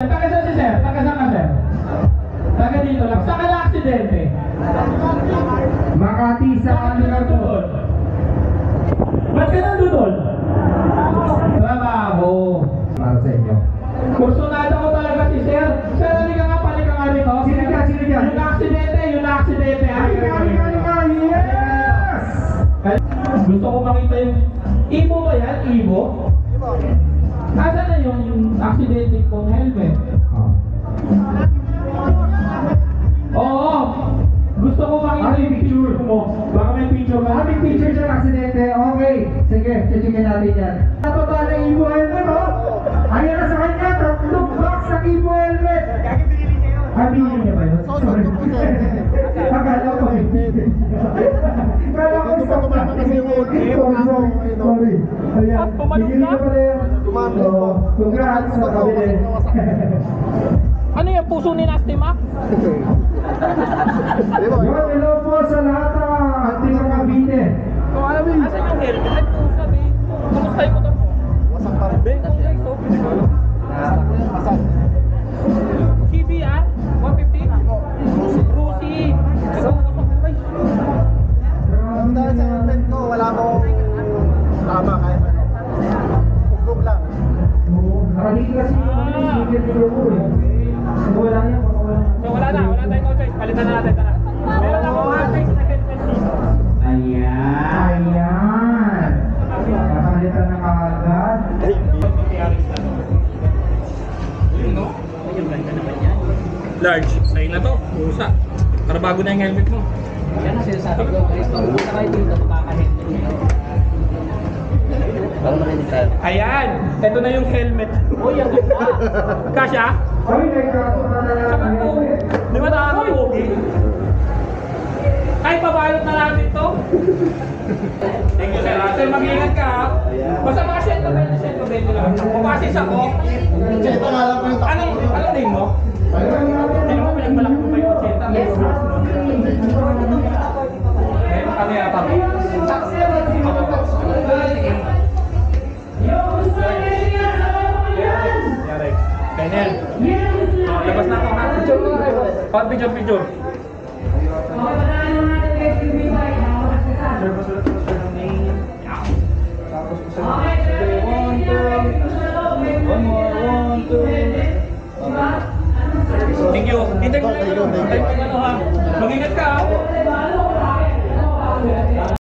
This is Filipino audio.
taga saan si sir? Taga saan ka sir? Taga dito lang. Saan ka na-aksidente? Makati sa lugar po. Ba't ka nandun? Trabaho. Para sa inyo. Kursunada ko talaga si sir. Sir, halika nga, palika nga rito. Sino ka? Yung na-aksidente, yung na-aksidente. Halika! Yes! Gusto ko makita yung... Ibo ba yan? Ibo? Asan na yung aksidente kong helmet? Oo! Gusto ko makita yung picture mo. Baka may picture ka? May picture siya ng aksidente. Okay. Sige, checkin natin yan. Nababa na Ibo helmet, oh! Ayan na sa kanya, 3 box ng Ibo helmet! Binili niya ba yun? Sorry. Akala ko eh. Akala ko sa sorry. Ayan. Bigyan niyo pala yan. Congrats sa kabili. Ano yung puso ni Nasty Mac? Hello po sa lahat ng Team Cavite. Asan yung helmet? Ay, pusa, be. Kamusta yung motor mo? Wasak pa rin. Be, kung guys, oh. Wasak. CBR? 150? Rusi. Ang dahil sa helmet ko, wala akong tama kahit ano. Hukom lang. Nakadito kasi yung video ko eh. Wala yan, wala. So wala tayong no choice. Palitan na natin. Tara. Meron ako choice na helmet dito. Ayan. Nakalitan na kaagad. Large. Sa'yo na to. Pusa. Para bago na yung helmet mo. Yan ang sinasabi ko, guys. Kung pumunta kayo dito, makaka-helmet nyo. Para marinig tayo. Ayan. Ito na yung helmet. Uy, ang ganda! Kasha? Ay, nagkaso na lang. Di ba nakaka-pogi? Ay, pabalot na natin to. Thank you, sir. Sir, mag-iingat ka. Basta mga 120 lang. Pumasis ako. Ito nga lang po yung Ano din mo? Hindi mo pinagmalaki mo ba yung 80? Yes. Ano yung atap? Yari. Daniel. Labas na ako. Picture mo na kayo. Picture. Thank you. Hintay ko na. Mag-ingat ka.